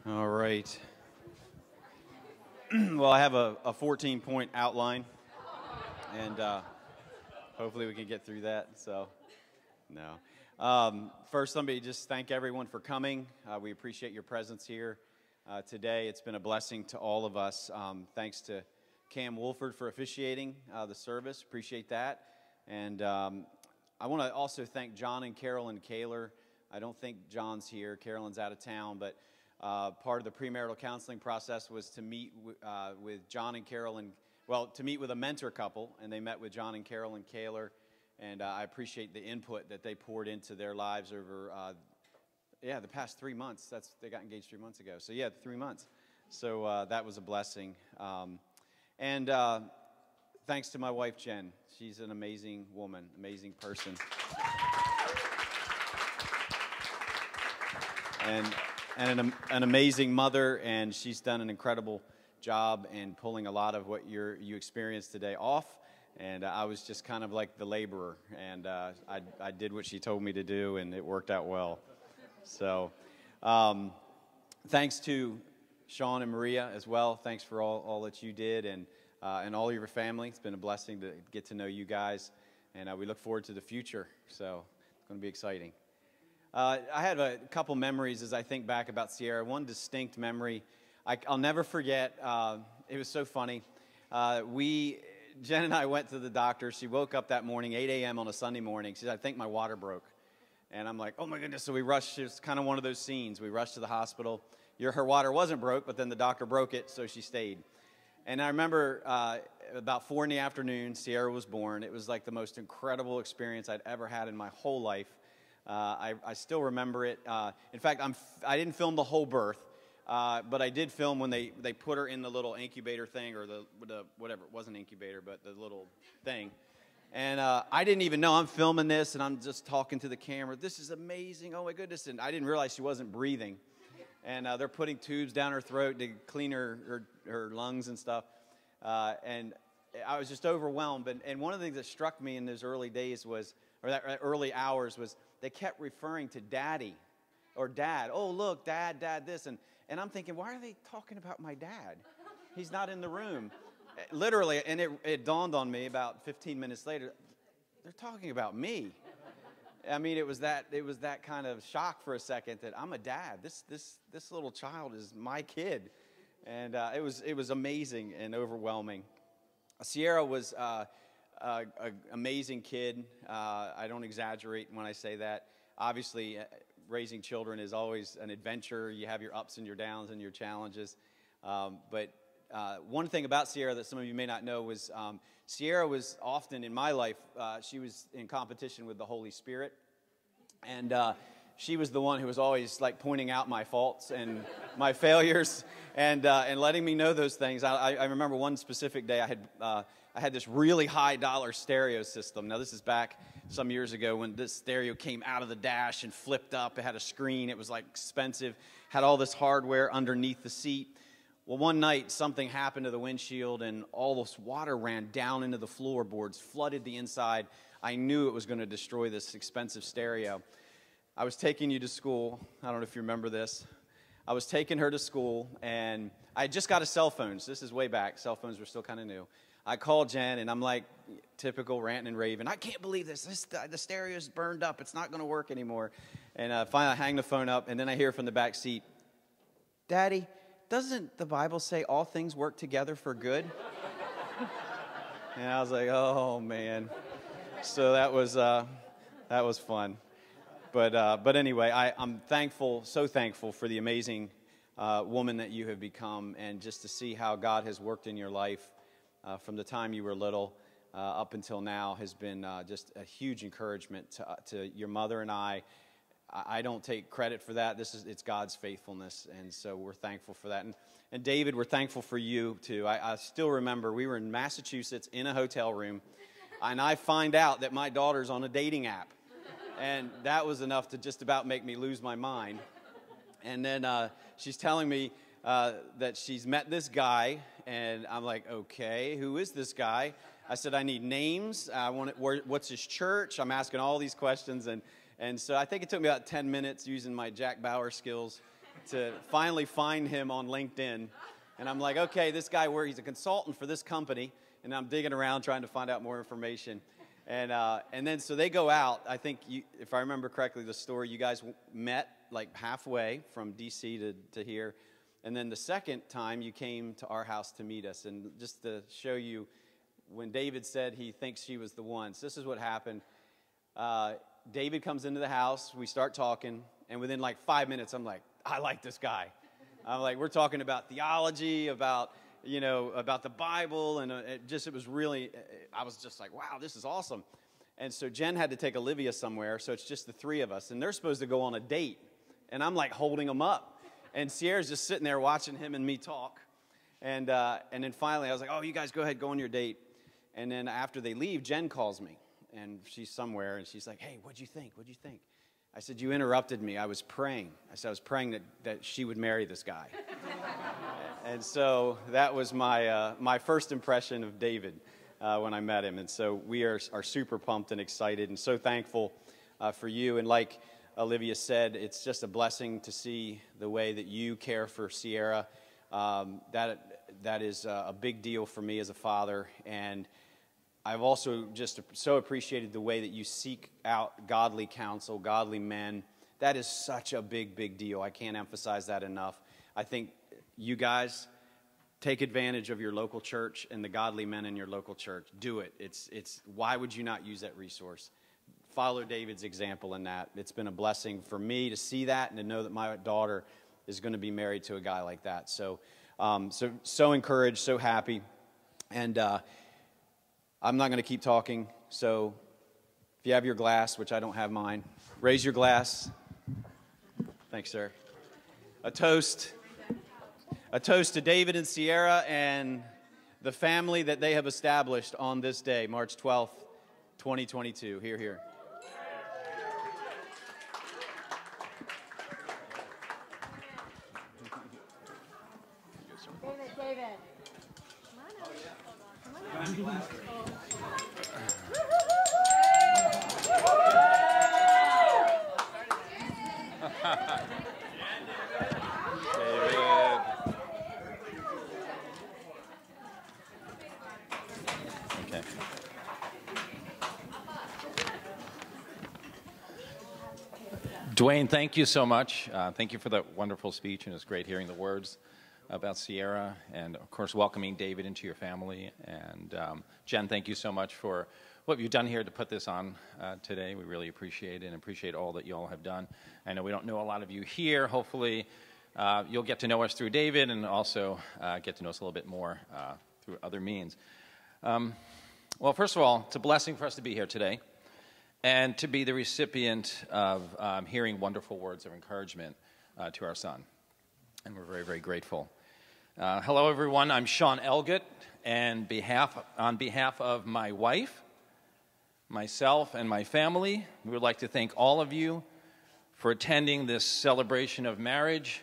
All right. Well, I have a 14-point outline, and hopefully we can get through that. So, no. First, let me just thank everyone for coming. We appreciate your presence here today. It's been a blessing to all of us. Thanks to Cam Wolford for officiating the service. Appreciate that. And I want to also thank John and Carolyn Kaler. I don't think John's here. Carolyn's out of town, but part of the premarital counseling process was to meet with John and Carolyn, to meet with a mentor couple, and they met with John and Carolyn Kaler, and I appreciate the input that they poured into their lives over, the past 3 months. They got engaged 3 months ago, so 3 months. So that was a blessing. And thanks to my wife, Jen. She's an amazing woman, amazing person. And an amazing mother, and she's done an incredible job in pulling a lot of what you experienced today off. And I was just kind of like the laborer, and I did what she told me to do, and it worked out well. So thanks to Sean and Maria as well. Thanks for all that you did, and all of your family. It's been a blessing to get to know you guys, and we look forward to the future. So it's going to be exciting. I have a couple memories as I think back about Sierra. One distinct memory I'll never forget. It was so funny. Jen and I went to the doctor. She woke up that morning, 8 a.m. on a Sunday morning. She said, "I think my water broke." And I'm like, "Oh my goodness." So we rushed. It was kind of one of those scenes. We rushed to the hospital. Her water wasn't broke, but then the doctor broke it, so she stayed. And I remember about 4 in the afternoon, Sierra was born. It was like the most incredible experience I'd ever had in my whole life. I still remember it. In fact, I didn't film the whole birth, but I did film when they put her in the little incubator thing, or the whatever, it wasn't incubator, but the little thing. And I didn't even know I'm filming this, and I'm just talking to the camera. This is amazing. Oh my goodness! And I didn't realize she wasn't breathing. And they're putting tubes down her throat to clean her lungs and stuff. And I was just overwhelmed. And one of the things that struck me in those early days that early hours was they kept referring to Daddy or Dad. "Oh, look, Dad, this." And I'm thinking, why are they talking about my dad? He's not in the room. Literally, and it dawned on me about 15 minutes later, they're talking about me. I mean, it was that kind of shock for a second that I'm a dad. This little child is my kid. And it was amazing and overwhelming. Sierra was an amazing kid. I don't exaggerate when I say that. Obviously, raising children is always an adventure. You have your ups and your downs and your challenges. But one thing about Sierra that some of you may not know was Sierra was often in my life, she was in competition with the Holy Spirit. And she was the one who was always like pointing out my faults and my failures and letting me know those things. I remember one specific day I had this really high dollar stereo system. Now, this is back some years ago when this stereo came out of the dash and flipped up. It had a screen. It was like expensive. Had all this hardware underneath the seat. Well, one night something happened to the windshield and all this water ran down into the floorboards, flooded the inside. I knew it was going to destroy this expensive stereo. I was taking you to school. I don't know if you remember this. I was taking her to school, and I just got a cell phone. So this is way back. Cell phones were still kind of new. I called Jen, and I'm like, typical ranting and raving. "I can't believe this. The stereo's burned up. It's not going to work anymore." And finally, I hang the phone up, and then I hear from the back seat, "Daddy, doesn't the Bible say all things work together for good?" And I was like, "Oh, man." So that was fun. But anyway, I'm thankful, so thankful for the amazing woman that you have become, and just to see how God has worked in your life from the time you were little up until now has been just a huge encouragement to your mother and I. I don't take credit for that. It's God's faithfulness, and so we're thankful for that. And David, we're thankful for you too. I still remember we were in Massachusetts in a hotel room, and I find out that my daughter's on a dating app. And that was enough to just about make me lose my mind. And then she's telling me that she's met this guy, and I'm like, "Okay, who is this guy?" I said, "I need names. What's his church?" I'm asking all these questions, and so I think it took me about 10 minutes using my Jack Bauer skills to finally find him on LinkedIn. And I'm like, okay, this guy, he's a consultant for this company, and I'm digging around trying to find out more information. And then so they go out. I think, if I remember correctly, the story, you guys met like halfway from D.C. to here. And then the second time you came to our house to meet us. And just to show you, when David said he thinks she was the one, so this is what happened. David comes into the house. We start talking. And within like 5 minutes, I'm like, I like this guy. I'm like, we're talking about theology, about the Bible. And it was really, I was just like, wow, this is awesome. And so Jen had to take Olivia somewhere. So it's just the three of us. And they're supposed to go on a date. And I'm like holding them up. And Sierra's just sitting there watching him and me talk. And then finally I was like, oh, you guys go ahead, go on your date. And then after they leave, Jen calls me. And she's somewhere, and she's like, hey, what'd you think? What'd you think? I said, you interrupted me. I was praying. I said, I was praying that she would marry this guy. And so that was my first impression of David when I met him. And so we are super pumped and excited and so thankful for you. And like Olivia said, it's just a blessing to see the way that you care for Sierra. That is a big deal for me as a father. And I've also just so appreciated the way that you seek out godly counsel, godly men. That is such a big, big deal. I can't emphasize that enough. I think you guys take advantage of your local church and the godly men in your local church. Do it. Why would you not use that resource? Follow David's example in that. It's been a blessing for me to see that and to know that my daughter is going to be married to a guy like that. So encouraged, so happy. And I'm not going to keep talking. So if you have your glass, which I don't have mine, raise your glass. Thanks, sir. A toast to David and Sierra and the family that they have established on this day, March 12th, 2022. Hear, hear. David. Come on out. Dwayne, thank you so much. Thank you for that wonderful speech, and it's great hearing the words about Sierra, and of course welcoming David into your family. And Jen, thank you so much for what you've done here to put this on today. We really appreciate it and appreciate all that you all have done. I know we don't know a lot of you here. Hopefully you'll get to know us through David and also get to know us a little bit more through other means. Well, first of all, it's a blessing for us to be here today and to be the recipient of hearing wonderful words of encouragement to our son. And we're very, very grateful. Hello, everyone. I'm Sean Elgut, and on behalf of my wife, myself, and my family, we would like to thank all of you for attending this celebration of marriage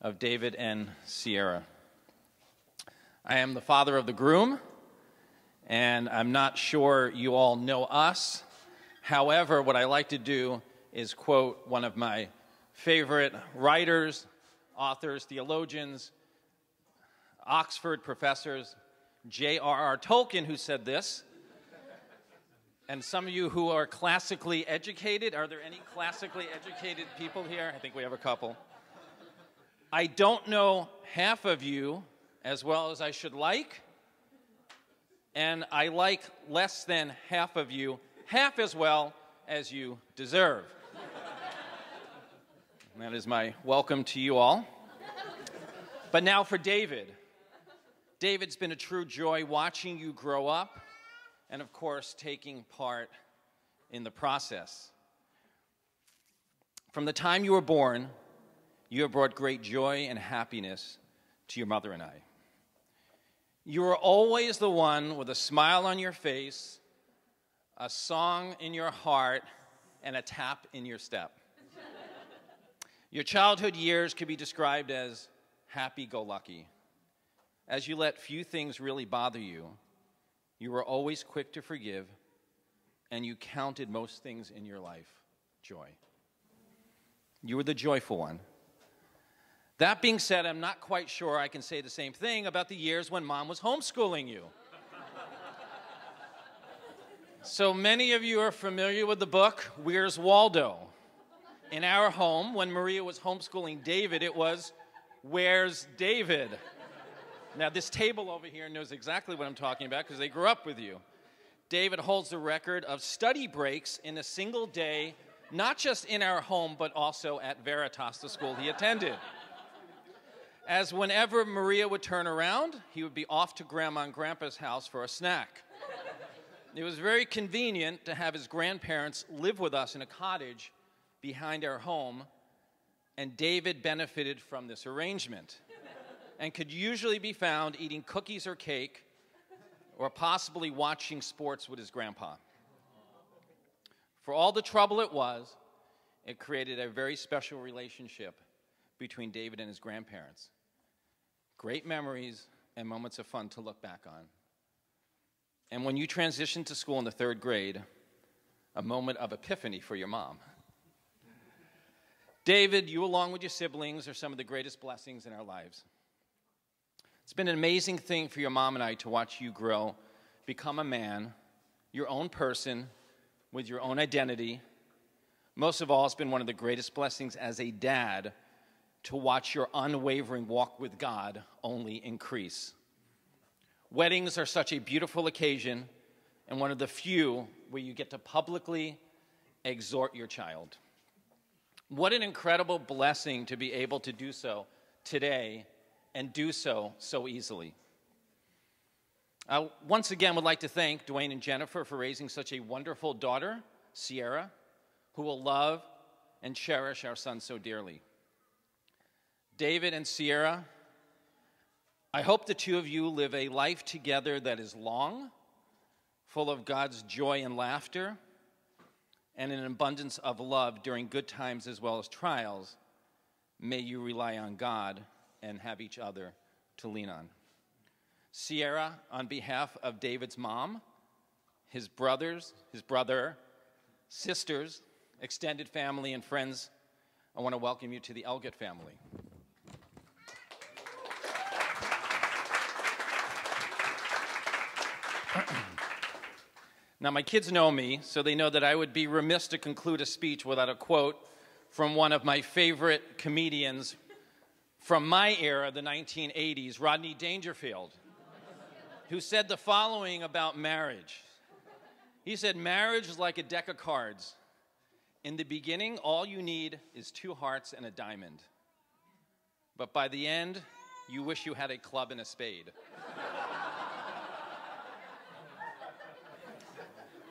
of David and Sierra. I am the father of the groom, and I'm not sure you all know us. However, what I like to do is quote one of my favorite writers, authors, theologians, Oxford professors, J.R.R. Tolkien, who said this. And some of you who are classically educated, are there any classically educated people here? I think we have a couple. I don't know half of you as well as I should like, and I like less than half of you half as well as you deserve. And that is my welcome to you all. But now for David. David's been a true joy watching you grow up and, of course, taking part in the process. From the time you were born, you have brought great joy and happiness to your mother and I. You were always the one with a smile on your face, a song in your heart, and a tap in your step. Your childhood years could be described as happy-go-lucky. As you let few things really bother you, you were always quick to forgive, and you counted most things in your life joy. You were the joyful one. That being said, I'm not quite sure I can say the same thing about the years when Mom was homeschooling you. So many of you are familiar with the book, Where's Waldo? In our home, when Maria was homeschooling David, it was, Where's David? Now, this table over here knows exactly what I'm talking about because they grew up with you. David holds the record of study breaks in a single day, not just in our home, but also at Veritas, the school he attended. As whenever Maria would turn around, he would be off to Grandma and Grandpa's house for a snack. It was very convenient to have his grandparents live with us in a cottage behind our home, and David benefited from this arrangement and could usually be found eating cookies or cake or possibly watching sports with his grandpa. For all the trouble it was, it created a very special relationship between David and his grandparents. Great memories and moments of fun to look back on. And when you transitioned to school in the 3rd grade, a moment of epiphany for your mom. David, you along with your siblings are some of the greatest blessings in our lives. It's been an amazing thing for your mom and I to watch you grow, become a man, your own person, with your own identity. Most of all, it's been one of the greatest blessings as a dad to watch your unwavering walk with God only increase. Weddings are such a beautiful occasion and one of the few where you get to publicly exhort your child. What an incredible blessing to be able to do so today and do so easily. I once again would like to thank Dwayne and Jennifer for raising such a wonderful daughter, Sierra, who will love and cherish our son so dearly. David and Sierra, I hope the two of you live a life together that is long, full of God's joy and laughter, and an abundance of love during good times as well as trials. May you rely on God and have each other to lean on. Sierra, on behalf of David's mom, his brother, sisters, extended family, and friends, I want to welcome you to the Elgut family. Now, my kids know me, so they know that I would be remiss to conclude a speech without a quote from one of my favorite comedians from my era, the 1980s, Rodney Dangerfield, who said the following about marriage. He said, marriage is like a deck of cards. In the beginning, all you need is 2 hearts and a diamond. But by the end, you wish you had a club and a spade.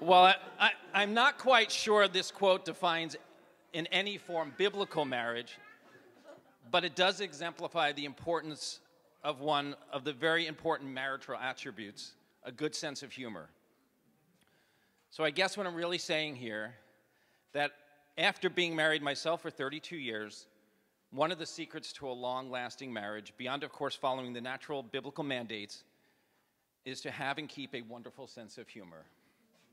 Well, I'm not quite sure this quote defines in any form biblical marriage, but it does exemplify the importance of one of the very important marital attributes, a good sense of humor. So I guess what I'm really saying here, that after being married myself for 32 years, one of the secrets to a long-lasting marriage, beyond, of course, following the natural biblical mandates, is to have and keep a wonderful sense of humor.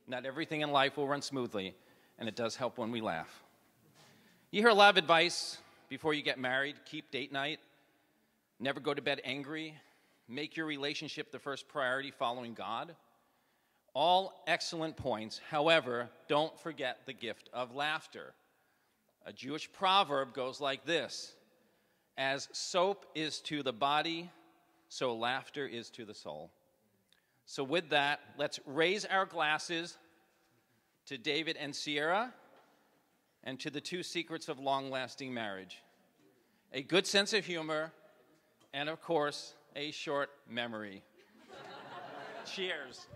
Not everything in life will run smoothly, and it does help when we laugh. You hear a lot of advice before you get married. Keep date night. Never go to bed angry. Make your relationship the first priority following God. All excellent points. However, don't forget the gift of laughter. A Jewish proverb goes like this: as soap is to the body, so laughter is to the soul. So with that, let's raise our glasses to David and Sierra and to the 2 secrets of long-lasting marriage: a good sense of humor and, of course, a short memory. Cheers.